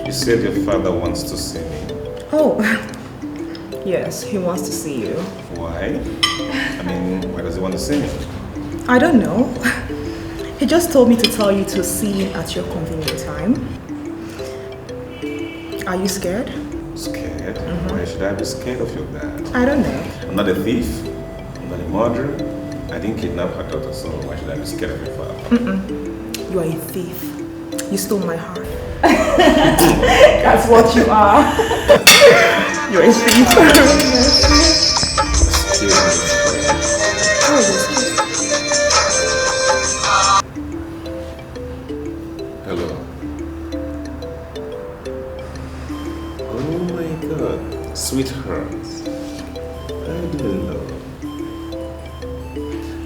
You said your father wants to see me. Oh, yes, he wants to see you. Why? I mean, why does he want to see me? I don't know. He just told me to tell you to see him at your convenient time. Are you scared? Scared? Why should I be scared of your dad? I don't know. I'm not a thief. I'm not a murderer. I didn't kidnap her daughter, so why should I be scared of your father? You are a thief. You stole my heart. That's what you are. You're a thief. Hello. Oh my God, sweetheart. How do you know?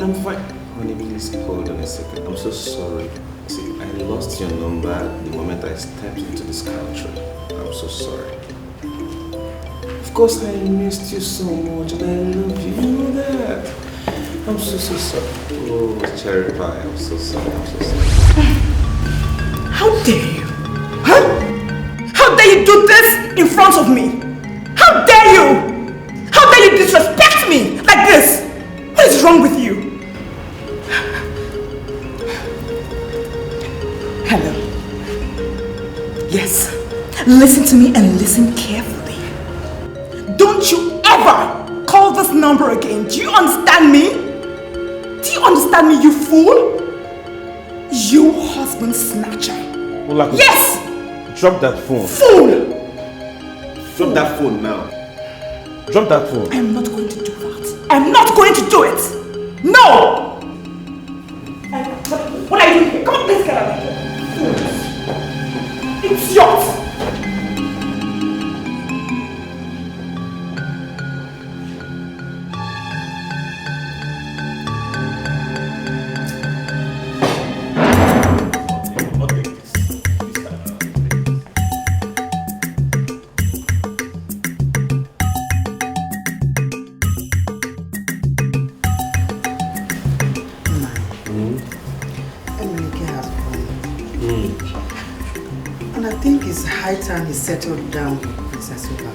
I'm fine. Honey, please hold on a second. I'm so sorry. See, I lost your number the moment I stepped into this country. I'm so sorry. Of course, I missed you so much and I love you. You know that. I'm so sorry. Oh, cherry pie. I'm so sorry. I'm so sorry. How dare you? Huh? How dare you do this in front of me? How dare you? How dare you disrespect me like this? What is wrong with you? Hello. Yes. Listen to me and listen carefully. Don't you ever call this number again. Do you understand me? Do you understand me, you fool? You husband snatcher. Olako, yes! Drop that phone. Fool! Drop that phone now. Drop that phone. I am not going to do that. I am not going to do it. No! What are you doing here? Come on, let's get out of here. It's yours. High time he settled down with Princess Uba.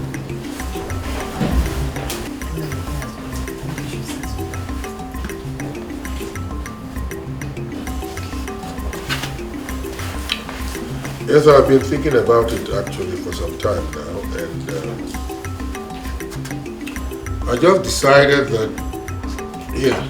Yes, I've been thinking about it actually for some time now, and I just decided that, yeah.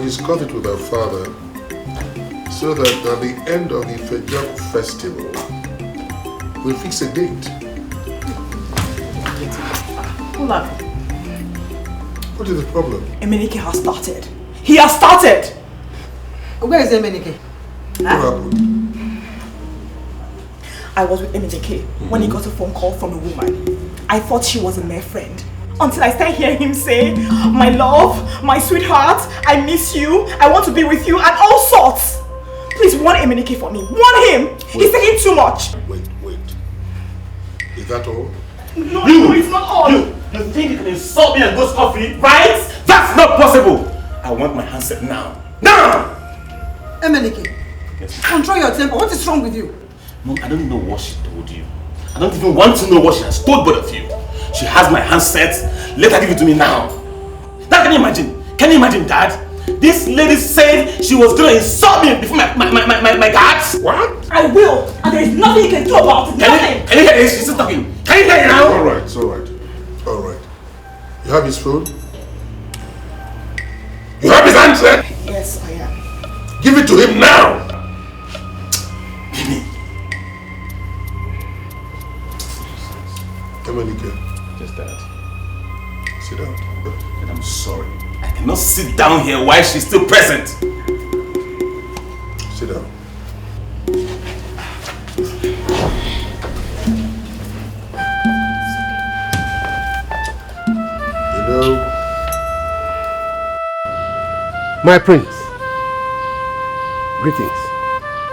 Discuss it with our father so that at the end of the Fejok festival we'll fix a date. Hold What is the problem? Emenike has started. He has started! Where is Emenike? What happened? I was with Emenike when he got a phone call from a woman. I thought she was a mere friend. Until I started hearing him say, my love, my sweetheart, I miss you, I want to be with you, and all sorts. Please warn Emenike for me. Warn him. He's taking too much. Wait. Is that all? No, it's not all. You think you can insult me and go coffee, right? That's not possible. I want my handset now. Now! Emenike, yes. Control your temper. What is wrong with you? Mom, I don't know what she told you. I don't even want to know what she has told both of you. She has my handset. Let her give it to me now. Now, can you imagine? Can you imagine, Dad? This lady said she was going to insult me before my dad. What? I will. And there is nothing you can do about it. Nothing. Can you hear this? She's still talking. Can you hear it now? Alright, it's alright. You have his phone? You have his hand answer? Yes, I am. Give it to him now! Give me. Emenike. Just that. Sit down. And I'm sorry. I cannot sit down here while she's still present. Sit down. You know, my prince, greetings.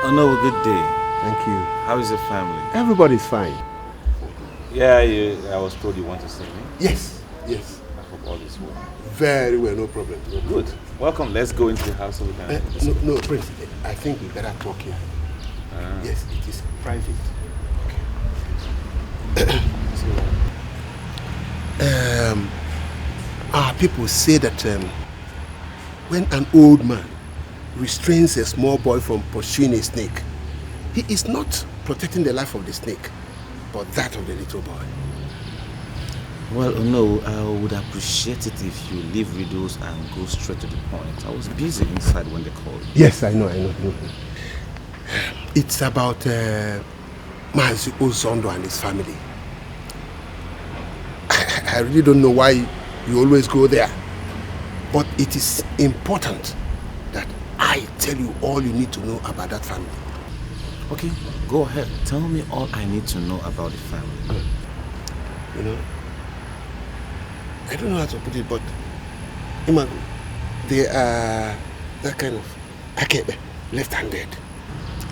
Oh no, a good day. Thank you. How is your family? Everybody's fine. Yeah, I was told you want to see me. Yes, yes. I hope all is well. Very well, no problem. No problem. Good. Welcome. Let's go into the house so we can. No, Prince, I think we better talk here. Yes, it is private. Okay. Our people say that when an old man restrains a small boy from pursuing a snake, he is not protecting the life of the snake, but that of the little boy. Well, no, I would appreciate it if you leave riddles and go straight to the point. I was busy inside when they called. Yes, I know. It's about Mazi Ozondo and his family. I really don't know why you always go there, but it is important that I tell you all you need to know about that family. Okay, go ahead. Tell me all I need to know about the family. You know, I don't know how to put it, but they are that kind of IKE, left-handed.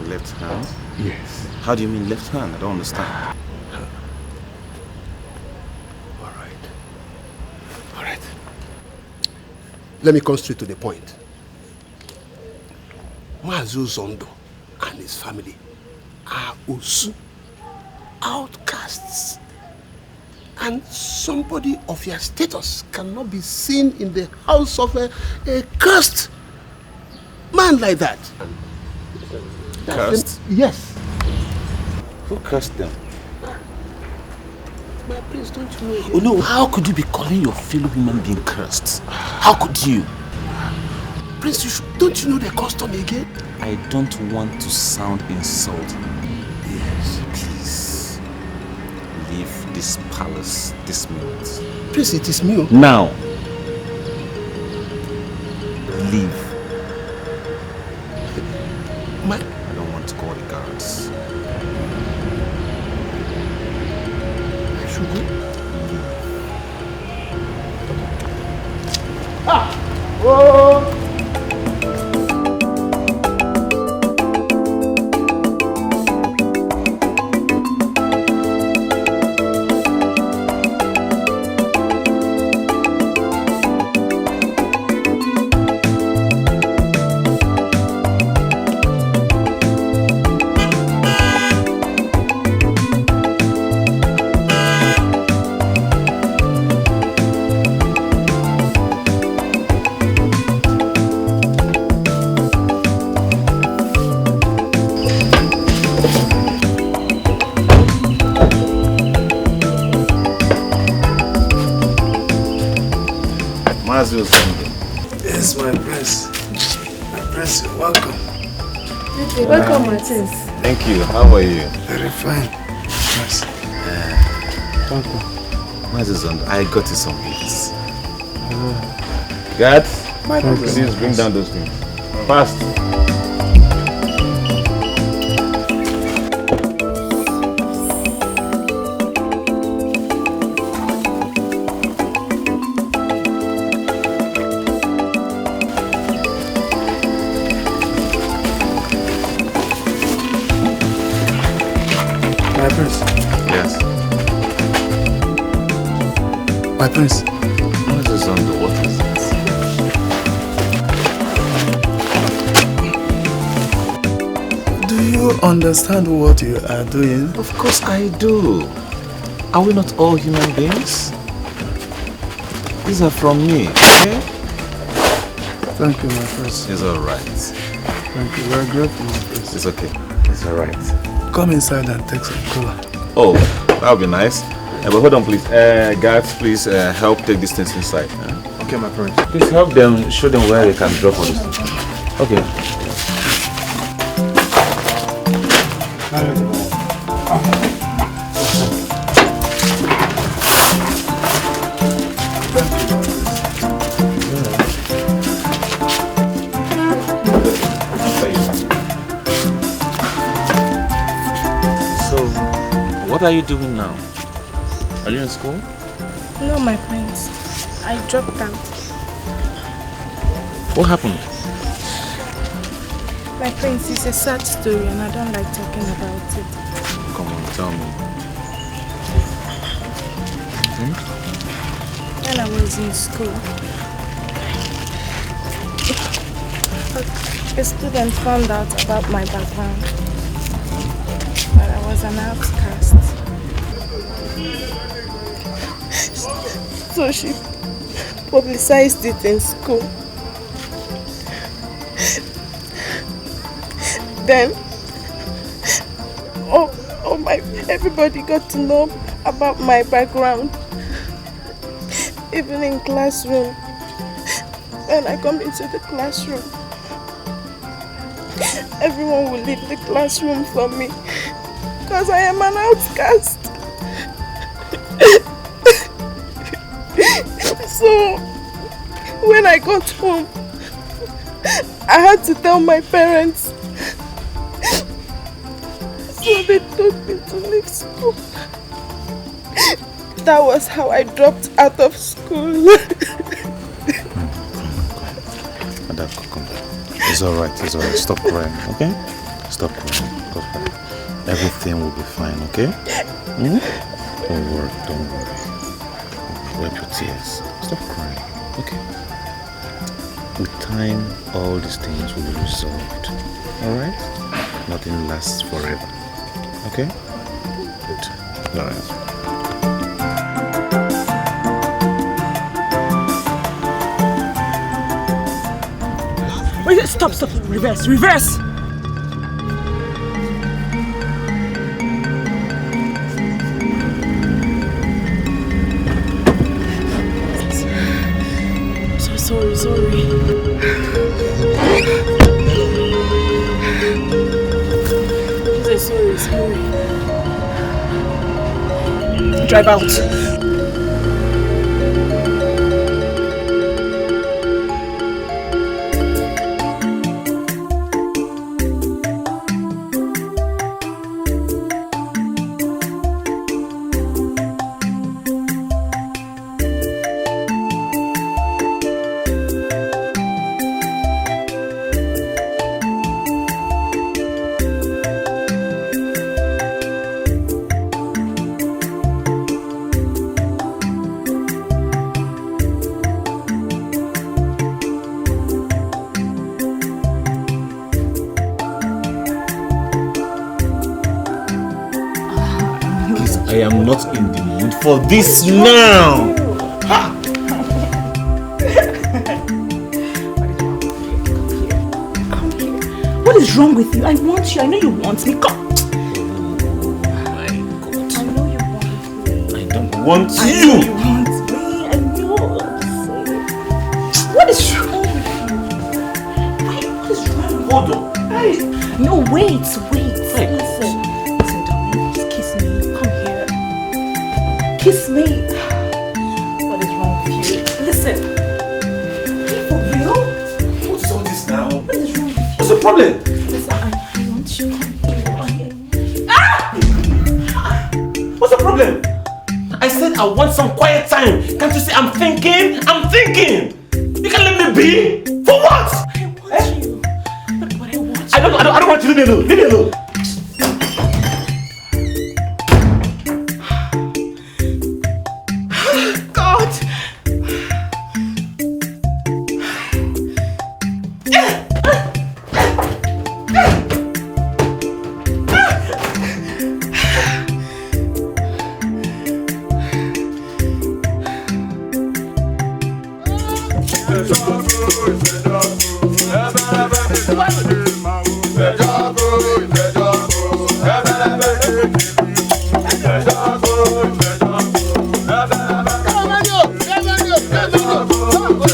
Left hand? Yes. How do you mean left hand? I don't understand. All right. Let me come straight to the point. Mazi Ozondo and his family are Osu, outcasts. And somebody of your status cannot be seen in the house of a cursed man like that. Cursed? Yes. Who cursed them? My prince, don't you know? Oh no, how could you be calling your fellow human being cursed? How could you? Prince, don't you know the custom again? I don't want to sound insulting. Yes. Please, leave this palace this minute. Prince, it is me. Now. Leave. I don't want to call the guards. I should go. Oh! Yes, my prince. My prince, you're welcome. Okay, welcome, Martins. Thank you. How are you? Very fine. Yes. Thank you. I got you some gifts. Guards, please bring down those things. Fast. My prince. Yes. My prince. What is on the what is this? Do you understand what you are doing? Of course I do. Are we not all human beings? These are from me, okay? Thank you, my prince. It's alright. Thank you. We are grateful, my prince. It's okay. It's alright. Come inside and take some cola. Oh, that would be nice. But hold on, please. Guards, please help take these things inside. Okay, my friend. Please help them, show them where they can drop all this. Okay. What are you doing now? Are you in school? No, my friends. I dropped out. What happened? My friends, it's a sad story and I don't like talking about it. Come on, tell me. When I was in school, a student found out about my background. That I was an outcast. So she publicized it in school. Then, everybody got to know about my background. Even in classroom. When I come into the classroom, everyone will leave the classroom for me. Because I am an outcast. So, when I got home, I had to tell my parents. So they told me to leave school. That was how I dropped out of school. Come. It's alright. Stop crying, okay? Stop crying. Everything will be fine, okay? Don't worry. Wipe your tears. Stop crying, okay? With time, all these things will be resolved. Alright? Nothing lasts forever. Okay? Good. Alright. Wait, stop. Reverse. Sorry. Sorry. Drive out. I am not in the mood for this now. Come here. What is wrong with you? I want you. I know you want me. Come. Oh my God. I know you want me. I don't want you. I know you want me. I know. What is wrong with you? What is wrong? Hold on. No, wait. Listen, darling, just kiss me. Come here. Kiss me. What is wrong with you? Listen. Are you for real? What's all this now? What is wrong with you? What's the problem? Listen, I want you. What's the problem? I said I want some quiet time. Can't you see I'm thinking? You can let me be? For what? I want you. But I want you. I don't want you. Leave me alone. God. Go!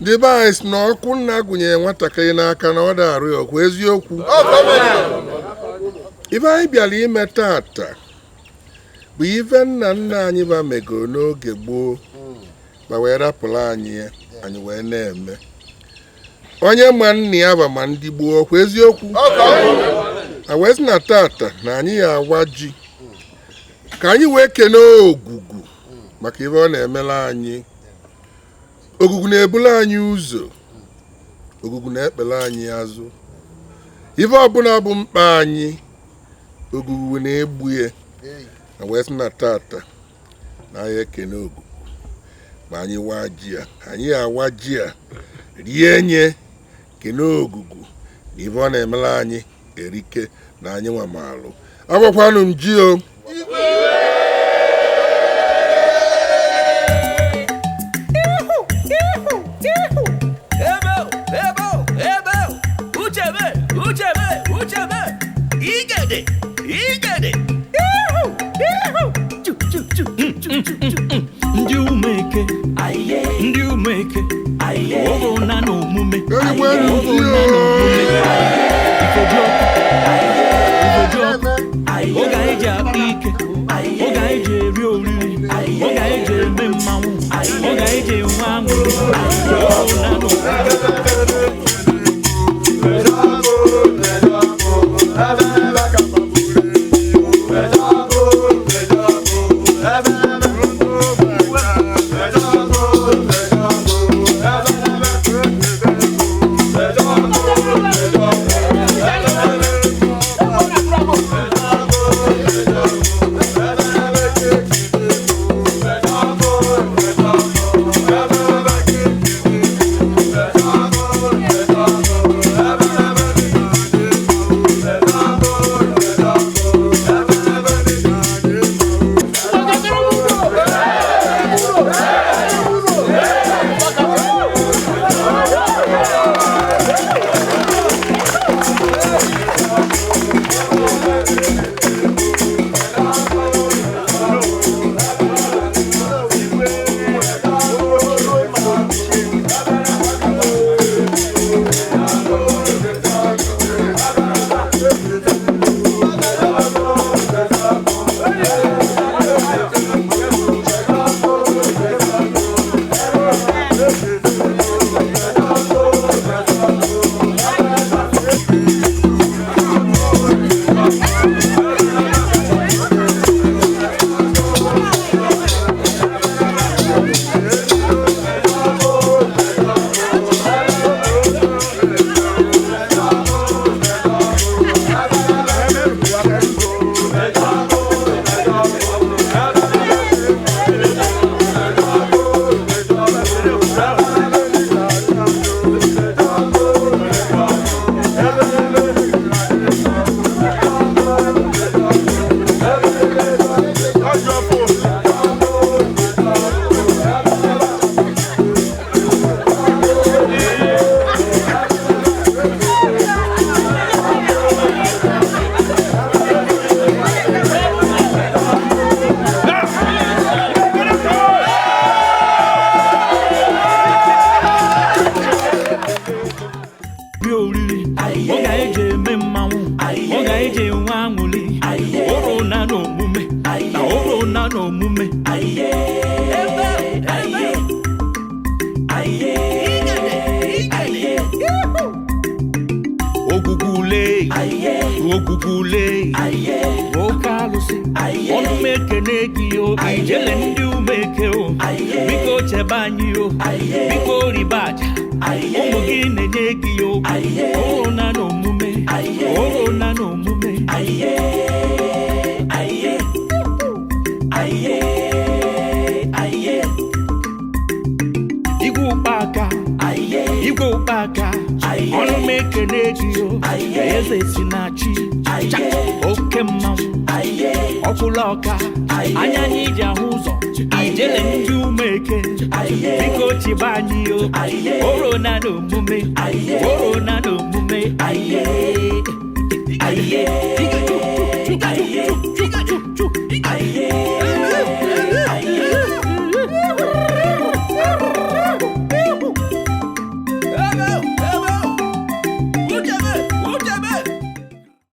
The vice no kunna gunye nwatakịrị n'aka na ọ darụ okwu eziokwu. Ife anyị bịara ime tata bụ ife nna nna anyị ba megoro n'oge gboo ma wee rapụrụ anyị wee na-eme. Onye ma nna ya ba ma ndị gboo okwu eziokwu. Wee sị na tata na anyị ya awa ji ka anyị wee kene ogugu maka ife ọ na-emela anyị. Ogugu na-ebula anyị ụzọ, ogugu na-ekpele anyị azụ. Ife ọbụla bụ mkpa anyị, ogugu na-egbu ya. Wee sị na tata na anyị ekene ogugu ma anyị waa ji ya. Anyị awa ji ya rie nye kene ogugu na ife ọ na-emela anyị erike na anyị nwa maalụ. Agbakwanụ m ji o. Ndi umeke, ndi umeke, ogo na no mume, oga eje apike, oga eje eri oriri, oga eje eme mmanwụ, oga eje nwa anwụrụ, ogo na no mume,